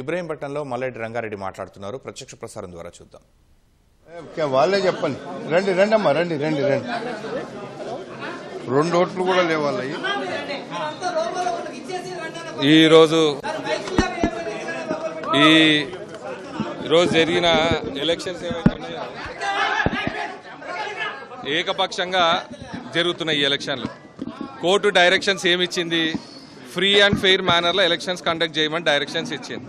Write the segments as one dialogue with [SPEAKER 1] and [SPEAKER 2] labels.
[SPEAKER 1] ఇబ్రహీంపట్నంలో మల్లెడ్డి రంగారెడ్డి మాట్లాడుతున్నారు. ప్రత్యక్ష ప్రసారం ద్వారా చూద్దాం.
[SPEAKER 2] వాళ్ళే చెప్పండి. రండి రండి అమ్మా, రండి రండి రండి. 2 ఓట్లు కూడా లేవాలి.
[SPEAKER 3] ఈరోజు జరిగిన ఎలక్షన్స్ ఏవైతున్నాయో ఏకపక్షంగా జరుగుతున్నాయి. ఈ ఎలక్షన్లు కోర్టు డైరెక్షన్స్ ఏమిచ్చింది? ఫ్రీ అండ్ ఫెయిర్ మేనర్లో ఎలక్షన్స్ కండక్ట్ చేయమని డైరెక్షన్స్ ఇచ్చింది.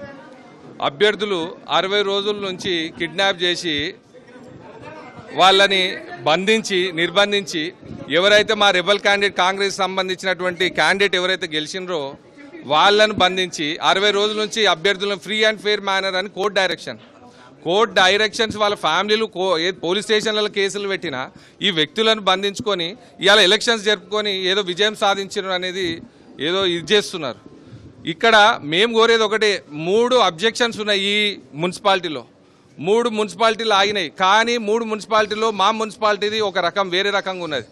[SPEAKER 3] అభ్యర్థులు 60 రోజుల నుంచి కిడ్నాప్ చేసి వాళ్ళని బంధించి నిర్బంధించి ఎవరైతే మా రెబల్ క్యాండిడేట్ కాంగ్రెస్ సంబంధించినటువంటి క్యాండిడేట్ ఎవరైతే గెలిచినరో వాళ్ళను బంధించి 60 రోజుల నుంచి అభ్యర్థులను ఫ్రీ అండ్ ఫెయిర్ మేనర్ అని కోర్టు డైరెక్షన్స్ వాళ్ళ ఫ్యామిలీలు పోలీస్ స్టేషన్లలో కేసులు పెట్టినా ఈ వ్యక్తులను బంధించుకొని ఇవాళ ఎలక్షన్స్ జరుపుకొని ఏదో విజయం సాధించడం అనేది ఏదో ఇది చేస్తున్నారు. ఇక్కడ మేము కోరేది ఒకటే, 3 అబ్జెక్షన్స్ ఉన్నాయి. ఈ మున్సిపాలిటీలో 3 మున్సిపాలిటీలు ఆగినాయి. కానీ 3 మున్సిపాలిటీలో మా మున్సిపాలిటీది ఒక రకం వేరే రకంగా ఉన్నది.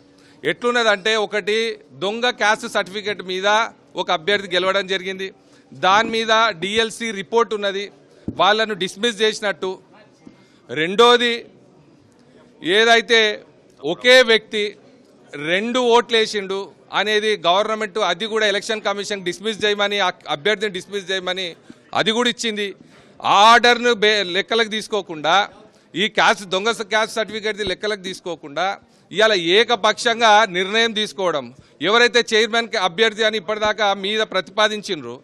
[SPEAKER 3] ఎట్లున్నదంటే, ఒకటి దొంగ క్యాస్ట్ సర్టిఫికేట్ మీద ఒక అభ్యర్థి గెలవడం జరిగింది. దాని మీద డిఎల్సి రిపోర్ట్ ఉన్నది, వాళ్ళను డిస్మిస్ చేసినట్టు. రెండోది ఏదైతే ఒకే వ్యక్తి 2 ఓట్లు వేసిండు అనేది గవర్నమెంట్, అది కూడా ఎలక్షన్ కమిషన్ డిస్మిస్ చేయమని, అభ్యర్థిని డిస్మిస్ చేయమని అది కూడా ఇచ్చింది. ఆ ఆర్డర్ను లెక్కలకు తీసుకోకుండా, ఈ దొంగ క్యాస్ట్ సర్టిఫికేట్ లెక్కలకు తీసుకోకుండా ఇవాళ ఏకపక్షంగా నిర్ణయం తీసుకోవడం. ఎవరైతే చైర్మన్ అభ్యర్థి అని ఇప్పటిదాకా మీద ప్రతిపాదించిండ్రో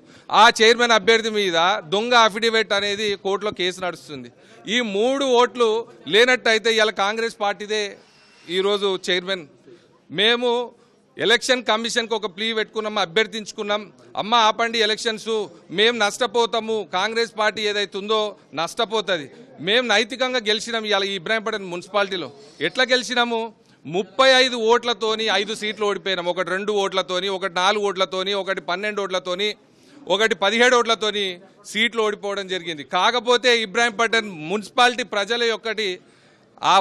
[SPEAKER 3] ఆ చైర్మన్ అభ్యర్థి మీద దొంగ అఫిడవిట్ అనేది కోర్టులో కేసు నడుస్తుంది. ఈ 3 ఓట్లు లేనట్టయితే ఇవాళ కాంగ్రెస్ పార్టీదే ఈరోజు చైర్మన్. మేము ఎలక్షన్ కమిషన్కి ఒక ప్లీ పెట్టుకున్నాము, అభ్యర్థించుకున్నాం. అమ్మ ఆపండి ఎలక్షన్స్, మేము నష్టపోతాము, కాంగ్రెస్ పార్టీ ఏదైతే ఉందో నష్టపోతుంది. మేము నైతికంగా గెలిచినాం. ఇవాళ ఈ ఇబ్రాహీంపట్నం మున్సిపాలిటీలో ఎట్లా గెలిచినాము? 35 ఓట్లతోని 5 సీట్లు ఓడిపోయినాం. ఒకటి 2 ఓట్లతోని, ఒకటి 4 ఓట్లతోని, ఒకటి 12 ఓట్లతోని, ఒకటి 17 ఓట్లతోని సీట్లు ఓడిపోవడం జరిగింది. కాకపోతే ఇబ్రాహీంపట్నం మున్సిపాలిటీ ప్రజల యొక్కటి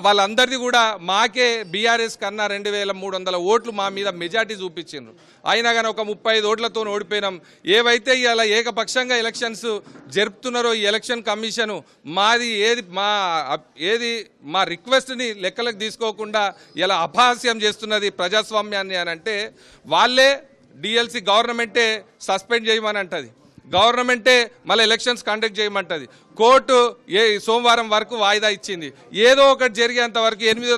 [SPEAKER 3] వాళ్ళందరిది కూడా మాకే బీఆర్ఎస్ కన్నా 2300 ఓట్లు మా మీద మెజార్టీ చూపించిండ్రు. అయినా కానీ ఒక 35 ఓట్లతో ఓడిపోయినాం. ఏవైతే ఇలా ఏకపక్షంగా ఎలక్షన్స్ జరుపుతున్నారో ఈ ఎలక్షన్ కమిషను మా రిక్వెస్ట్ని లెక్కలకు తీసుకోకుండా ఇలా అపహాస్యం చేస్తున్నది ప్రజాస్వామ్యాన్ని అని అంటే, వాళ్ళే డిఎల్సి గవర్నమెంటే సస్పెండ్ చేయమని అంటది, గవర్నమెంటే మళ్ళీ ఎలక్షన్స్ కండక్ట్ చేయమంటది. కోర్టు సోమవారం వరకు వాయిదా ఇచ్చింది. ఏదో ఒకటి జరిగేంత వరకు 8వ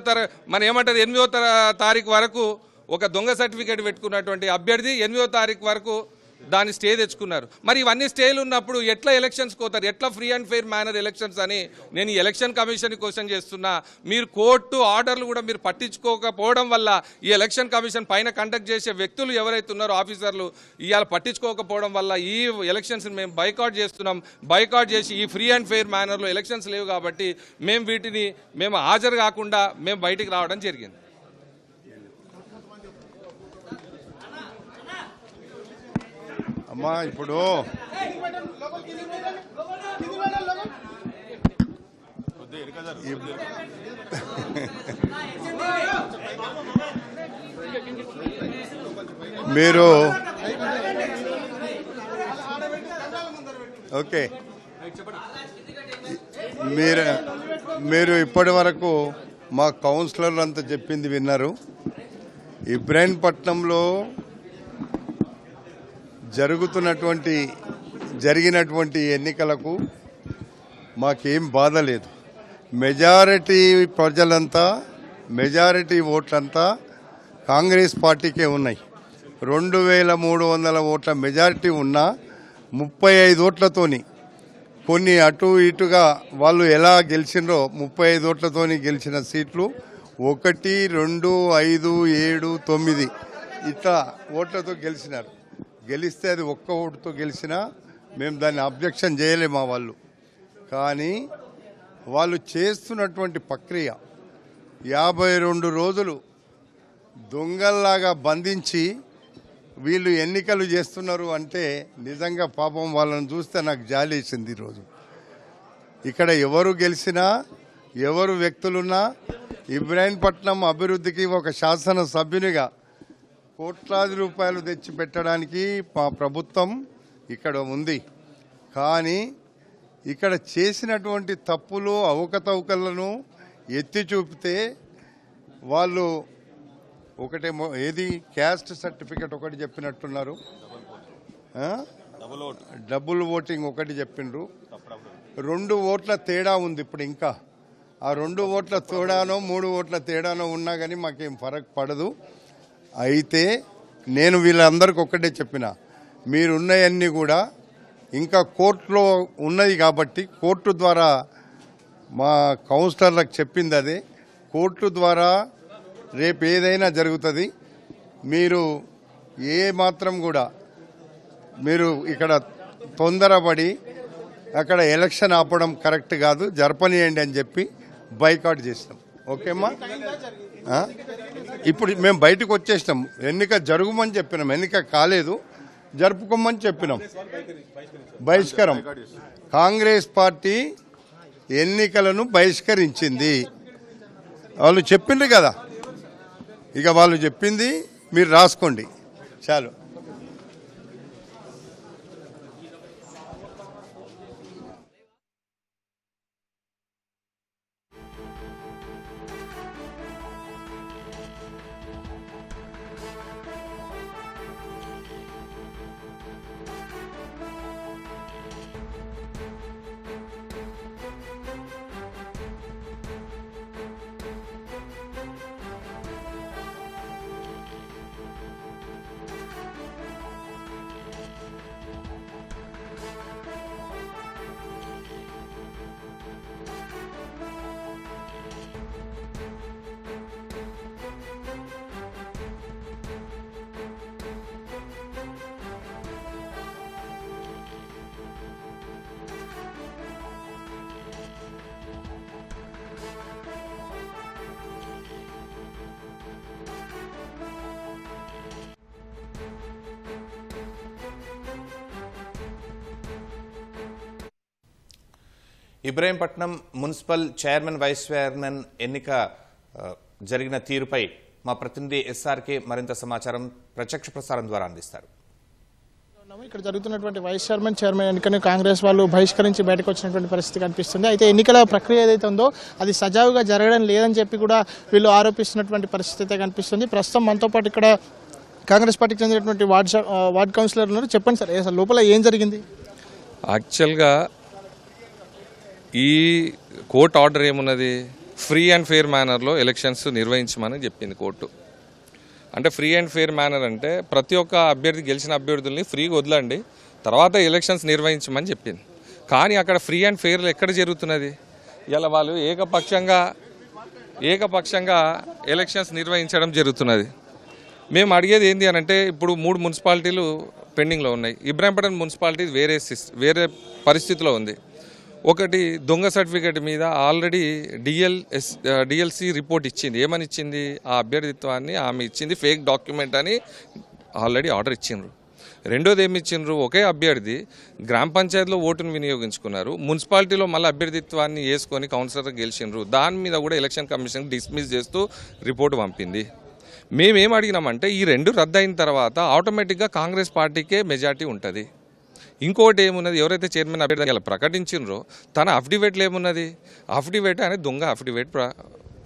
[SPEAKER 3] తారీఖు వరకు ఒక దొంగ సర్టిఫికేట్ పెట్టుకున్నటువంటి అభ్యర్థి 8వ తారీఖు వరకు దాన్ని స్టే తెచ్చుకున్నారు. మరి ఇవన్నీ స్టేలు ఉన్నప్పుడు ఎట్లా ఎలక్షన్స్ పోతారు? ఎట్లా free and fair manner elections అని నేను ఈ ఎలక్షన్ కమిషన్ క్వశ్చన్ చేస్తున్నా. మీరు కోర్టు ఆర్డర్లు కూడా మీరు పట్టించుకోకపోవడం వల్ల ఈ ఎలక్షన్ కమిషన్ పైన కండక్ట్ చేసే వ్యక్తులు ఎవరైతే ఉన్నారో ఆఫీసర్లు ఇవాళ పట్టించుకోకపోవడం వల్ల ఈ ఎలక్షన్స్ మేము బైకాట్ చేస్తున్నాం. బైకాట్ చేసి ఈ ఫ్రీ అండ్ ఫెయిర్ మేనర్లో ఎలక్షన్స్ లేవు కాబట్టి మేము హాజరు కాకుండా మేము బయటికి రావడం జరిగింది.
[SPEAKER 2] అమ్మా ఇప్పుడు మీరు ఓకే, మీరు ఇప్పటి వరకు మా కౌన్సిలర్లు అంతా చెప్పింది విన్నారు. ఇబ్రాహీంపట్నంలో జరిగినటువంటి ఎన్నికలకు మాకేం బాధ లేదు. మెజారిటీ ఓట్లంతా కాంగ్రెస్ పార్టీకే ఉన్నాయి. 2300 ఓట్ల మెజారిటీ ఉన్నా 35 ఓట్లతోని కొన్ని అటు ఇటుగా వాళ్ళు ఎలా గెలిచినరో 35 ఓట్లతోని గెలిచిన సీట్లు 1, 2, 5, 7, 9 ఇట్లా ఓట్లతో గెలిచినారు. గెలిస్తే అది 1 ఓటుతో గెలిచినా మేము దాన్ని అబ్జెక్షన్ చేయలేము మా వాళ్ళు. కానీ వాళ్ళు చేస్తున్నటువంటి ప్రక్రియ 52 రోజులు దొంగల్లాగా బంధించి వీళ్ళు ఎన్నికలు చేస్తున్నారు అంటే నిజంగా పాపం వాళ్ళని చూస్తే నాకు జాలి వేసింది. ఈరోజు ఇక్కడ ఎవరు గెలిచినా ఎవరు వ్యక్తులున్నా ఇబ్రాహీంపట్నం అభివృద్ధికి ఒక శాసనసభ్యునిగా కోట్లాది రూపాయలు తెచ్చి పెట్టడానికి మా ప్రభుత్వం ఇక్కడ ఉంది. కానీ ఇక్కడ చేసినటువంటి తప్పులు అవకతవకలను ఎత్తి చూపితే వాళ్ళు ఒకటేమో ఏది క్యాస్ట్ సర్టిఫికెట్ ఒకటి చెప్పినట్టున్నారు, డబుల్ ఓటింగ్ ఒకటి చెప్పిండ్రు, 2 ఓట్ల తేడా ఉంది. ఇప్పుడు ఇంకా ఆ 2 ఓట్ల తేడానో 3 ఓట్ల తేడానో ఉన్నా కానీ మాకేం ఫరక్ పడదు. అయితే నేను వీళ్ళందరికీ ఒక్కటే చెప్పిన, మీరున్నవన్నీ కూడా ఇంకా కోర్టులో ఉన్నది కాబట్టి కోర్టు ద్వారా మా కౌన్సిలర్లకు చెప్పింది అదే, కోర్టు ద్వారా రేపు ఏదైనా జరుగుతుంది. మీరు ఏ మాత్రం కూడా మీరు ఇక్కడ తొందరపడి అక్కడ ఎలక్షన్ ఆపడం కరెక్ట్ కాదు, జరపనియండి అని చెప్పి బైకాట్ చేసినాం. ఓకేమ్మా, ఇప్పుడు మేము బయటకు వచ్చేసినాం. ఎన్నిక జరుగుమని చెప్పినాం, ఎన్నిక కాలేదు జరుపుకోమని చెప్పినాం. బహిష్కరం. కాంగ్రెస్ పార్టీ ఎన్నికలను బహిష్కరించింది. వాళ్ళు చెప్పిండ్రు కదా, ఇక వాళ్ళు చెప్పింది మీరు రాసుకోండి చాలు.
[SPEAKER 1] Ibrahimpatnam municipal chairman vice chairman ఎన్నిక జరిగిన తీరుపై మా ప్రతినిధి ఎస్ఆర్కే మరింత సమాచారం ప్రత్యక్ష ప్రసారం ద్వారా అందిస్తారు.
[SPEAKER 4] ఇక్కడ జరుగుతున్నటువంటి వైస్ చైర్మన్ ఎన్నికను కాంగ్రెస్ వాళ్ళు బహిష్కరించి బయటకు వచ్చినటువంటి పరిస్థితి కనిపిస్తుంది. అయితే ఎన్నికల ప్రక్రియ ఏదైతే ఉందో అది సజావుగా జరగడం లేదని చెప్పి కూడా వీళ్ళు ఆరోపిస్తున్నటువంటి పరిస్థితి అయితే కనిపిస్తుంది. ప్రస్తుతం మనతో పాటు ఇక్కడ కాంగ్రెస్ పార్టీకి చెందినటువంటి వార్డ్ కౌన్సిలర్ ఉన్నారు. చెప్పండి సార్, అసలు లోపల ఏం జరిగింది?
[SPEAKER 3] యాక్చువల్గా ఈ కోర్టు ఆర్డర్ ఏమున్నది, ఫ్రీ అండ్ ఫెయిర్ మేనర్లో ఎలక్షన్స్ నిర్వహించమని చెప్పింది కోర్టు. అంటే ఫ్రీ అండ్ ఫెయిర్ మేనర్ అంటే ప్రతి ఒక్క అభ్యర్థి గెలిచిన అభ్యర్థుల్ని ఫ్రీగా వదలండి, తర్వాత ఎలక్షన్స్ నిర్వహించమని చెప్పింది. కానీ అక్కడ ఫ్రీ అండ్ ఫెయిర్లు ఎక్కడ జరుగుతున్నది? ఇలా వాళ్ళు ఏకపక్షంగా ఎలక్షన్స్ నిర్వహించడం జరుగుతున్నది. మేము అడిగేది ఏంటి అని అంటే, ఇప్పుడు 3 మున్సిపాలిటీలు పెండింగ్లో ఉన్నాయి. ఇబ్రాహీంపట్నం మున్సిపాలిటీ వేరే పరిస్థితిలో ఉంది. ఒకటి దొంగ సర్టిఫికేట్ మీద ఆల్రెడీ డిఎల్సి రిపోర్ట్ ఇచ్చింది. ఏమని ఇచ్చింది? ఆ అభ్యర్థిత్వాన్ని ఆమె ఇచ్చింది ఫేక్ డాక్యుమెంట్ అని ఆల్రెడీ ఆర్డర్ ఇచ్చిండ్రు. రెండోది ఏమి ఇచ్చిండ్రు, ఒకే అభ్యర్థి గ్రామ పంచాయతీలో ఓటును వినియోగించుకున్నారు, మున్సిపాలిటీలో మళ్ళీ అభ్యర్థిత్వాన్ని వేసుకొని కౌన్సిలర్ గెలిచిండ్రు. దాని మీద కూడా ఎలక్షన్ కమిషన్ డిస్మిస్ చేస్తూ రిపోర్ట్ పంపింది. మేమేం అడిగినామంటే, ఈ 2 రద్దు అయిన తర్వాత ఆటోమేటిక్గా కాంగ్రెస్ పార్టీకే మెజార్టీ ఉంటుంది. ఇంకోటి ఏమున్నది, ఎవరైతే చైర్మన్ అభ్యర్థి ప్రకటించిండ్రో తన అఫిడవిట్లో ఏమున్నది, అఫిడవిట్ అనే దొంగ అఫిడవిట్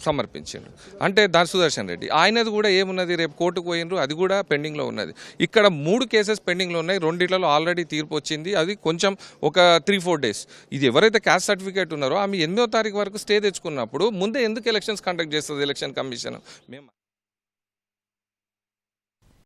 [SPEAKER 3] సమర్పించిండ్రు. అంటే దాని సుదర్శన్ రెడ్డి ఆయనది కూడా ఏమున్నది, రేపు కోర్టుకు పోయినరు, అది కూడా పెండింగ్లో ఉన్నది. ఇక్కడ 3 కేసెస్ పెండింగ్లో ఉన్నాయి. 2 ఆల్రెడీ తీర్పు వచ్చింది, అది కొంచెం ఒక 3-4 డేస్. ఇది ఎవరైతే క్యాస్ట్ సర్టిఫికేట్ ఉన్నారో ఆమె 8వ తారీఖు వరకు స్టే తెచ్చుకున్నప్పుడు ముందే ఎందుకు ఎలక్షన్స్ కండక్ట్ చేస్తుంది ఎలక్షన్ కమిషన్? మేము